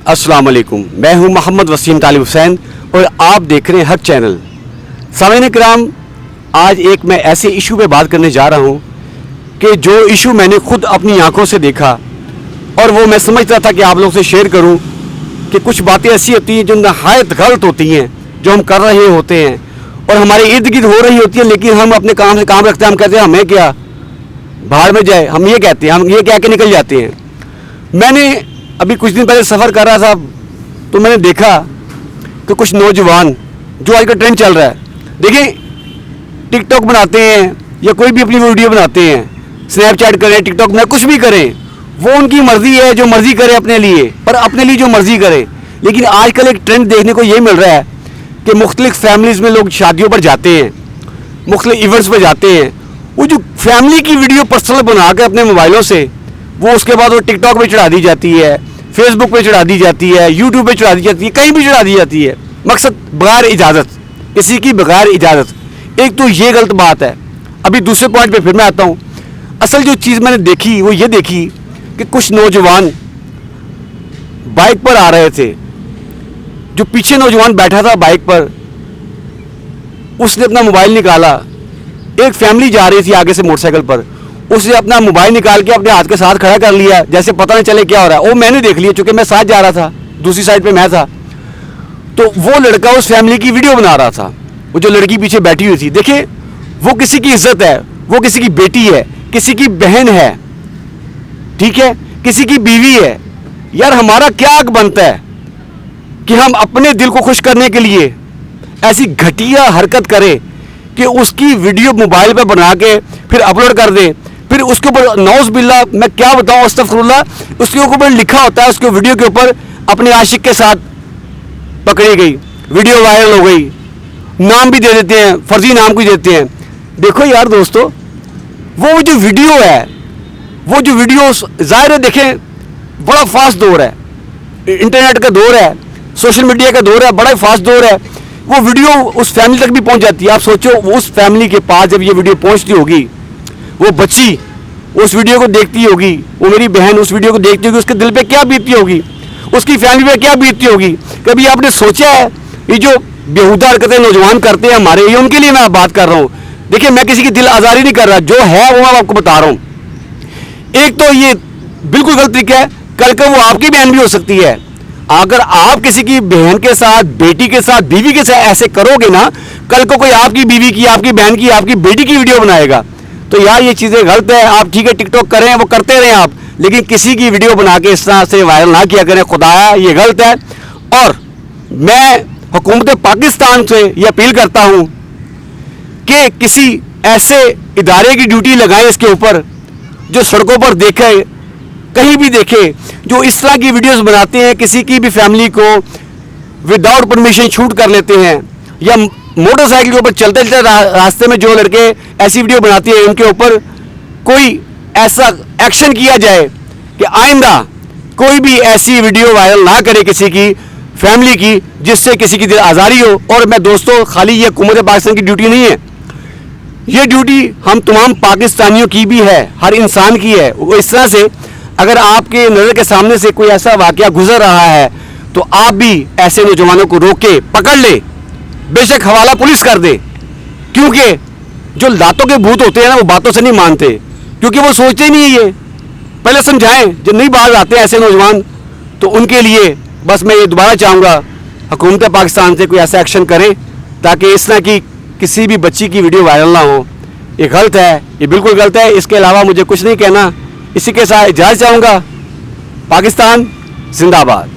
अस्सलाम वालेकुम, मैं हूं मोहम्मद वसीम तालिब हुसैन और आप देख रहे हैं हक चैनल। सामीन किराम, आज एक मैं ऐसे इशू पे बात करने जा रहा हूं कि जो इशू मैंने खुद अपनी आंखों से देखा और वो मैं समझता था कि आप लोगों से शेयर करूं कि कुछ बातें ऐसी होती हैं जो नहायत गलत होती हैं, जो हम कर रहे होते हैं और हमारे इर्द गिर्द हो रही होती है, लेकिन हम अपने काम से काम रखते हैं। हम कहते हैं हमें क्या, बाहर में जाए, हम ये कहते हैं, हम ये कह के निकल जाते हैं। मैंने अभी कुछ दिन पहले सफ़र कर रहा था तो मैंने देखा कि कुछ नौजवान, जो आज का ट्रेंड चल रहा है, देखिए टिकटॉक बनाते हैं या कोई भी अपनी वीडियो बनाते हैं, स्नैपचैट करें, टिकटॉक में कुछ भी करें, वो उनकी मर्ज़ी है, जो मर्ज़ी करे अपने लिए, पर अपने लिए जो मर्ज़ी करे। लेकिन आजकल एक ट्रेंड देखने को ये मिल रहा है कि मुख्तलिफ फैमिलीज़ में लोग शादियों पर जाते हैं, मुख्तलिफ इवेंट्स पर जाते हैं, वो जो फैमिली की वीडियो पर्सनल बना के अपने मोबाइलों से वो उसके बाद वो टिकटॉक पे चढ़ा दी जाती है, फेसबुक पे चढ़ा दी जाती है, यूट्यूब पे चढ़ा दी जाती है, कहीं भी चढ़ा दी जाती है, मकसद बगैर इजाज़त, किसी की बगैर इजाज़त। एक तो ये गलत बात है। अभी दूसरे पॉइंट पे फिर मैं आता हूँ। असल जो चीज़ मैंने देखी वो ये देखी कि कुछ नौजवान बाइक पर आ रहे थे, जो पीछे नौजवान बैठा था बाइक पर, उसने अपना मोबाइल निकाला, एक फैमिली जा रही थी आगे से मोटरसाइकिल पर, उसने अपना मोबाइल निकाल के अपने हाथ के साथ खड़ा कर लिया, जैसे पता नहीं चले क्या हो रहा है। वो मैंने देख लिया, चूंकि मैं साथ जा रहा था, दूसरी साइड पे मैं था, तो वो लड़का उस फैमिली की वीडियो बना रहा था, वो जो लड़की पीछे बैठी हुई थी। देखिए, वो किसी की इज्जत है, वो किसी की बेटी है, किसी की बहन है, ठीक है, किसी की बीवी है। यार हमारा क्या हक बनता है कि हम अपने दिल को खुश करने के लिए ऐसी घटिया हरकत करें कि उसकी वीडियो मोबाइल पे बना के फिर अपलोड कर दे, फिर उसके ऊपर नौज बिल्ला, मैं क्या बताऊं, अस्तगफिरुल्लाह, उसके ऊपर लिखा होता है, उसके वीडियो के ऊपर अपने आशिक के साथ पकड़ी गई, वीडियो वायरल हो गई, नाम भी दे देते हैं, फर्जी नाम भी देते हैं। देखो यार दोस्तों, वो जो वीडियो है, वो जो वीडियो ज़ाहिर है, देखें बड़ा फास्ट दौर है, इंटरनेट का दौर है, सोशल मीडिया का दौर है, बड़ा फास्ट दौर है। वो वीडियो उस फैमिली तक भी पहुंच जाती है। आप सोचो, उस फैमिली के पास जब ये वीडियो पहुंचती होगी, वो बच्ची उस वीडियो को देखती होगी, वो मेरी बहन उस वीडियो को देखती होगी, उसके दिल पे क्या बीतती होगी, उसकी फैमिली पे क्या बीतती होगी। कभी आपने सोचा है ये जो बेहुदा हरकतें नौजवान करते हैं हमारे, ये उनके लिए मैं बात कर रहा हूँ। देखिए, मैं किसी की दिल आज़ारी नहीं कर रहा, जो है वो मैं आपको बता रहा हूँ। एक तो ये बिल्कुल गलत तरीका है, कल को वो आपकी बहन भी हो सकती है। अगर आप किसी की बहन के साथ, बेटी के साथ, बीवी के साथ ऐसे करोगे ना, कल को कोई आपकी बीवी की, आपकी बहन की, आपकी बेटी की वीडियो बनाएगा, तो यार ये चीज़ें गलत है। आप ठीक है टिकटॉक करें, वो करते रहें आप, लेकिन किसी की वीडियो बना के इस तरह से वायरल ना किया करें, खुदाया ये गलत है। और मैं हुकूमत पाकिस्तान से ये अपील करता हूँ कि किसी ऐसे इदारे की ड्यूटी लगाएं इसके ऊपर, जो सड़कों पर देखे, कहीं भी देखे, जो इस तरह की वीडियोस बनाते हैं, किसी की भी फैमिली को विदाउट परमिशन शूट कर लेते हैं, या मोटरसाइकिल के ऊपर चलते चलते रास्ते में जो लड़के ऐसी वीडियो बनाते हैं, उनके ऊपर कोई ऐसा एक्शन किया जाए कि आइंदा कोई भी ऐसी वीडियो वायरल ना करे किसी की फैमिली की, जिससे किसी की दिल आज़ारी हो। और मैं दोस्तों, खाली ये हुकूमत पाकिस्तान की ड्यूटी नहीं है, ये ड्यूटी हम तमाम पाकिस्तानियों की भी है, हर इंसान की है। वो इस तरह से अगर आपके नज़र के सामने से कोई ऐसा वाक़या गुजर रहा है, तो आप भी ऐसे नौजवानों को रोक के पकड़ ले, बेशक हवाला पुलिस कर दे, क्योंकि जो लातों के भूत होते हैं ना, वो बातों से नहीं मानते, क्योंकि वो सोचते ही नहीं है। ये पहले समझाएं, जब नहीं बाहर आते हैं ऐसे नौजवान, तो उनके लिए बस मैं ये दोबारा चाहूँगा, हुकूमत पाकिस्तान से कोई ऐसा एक्शन करें ताकि इस तरह की किसी भी बच्ची की वीडियो वायरल ना हो। ये गलत है, ये बिल्कुल गलत है। इसके अलावा मुझे कुछ नहीं कहना। इसी के साथ इजाज़त चाहूँगा। पाकिस्तान जिंदाबाद।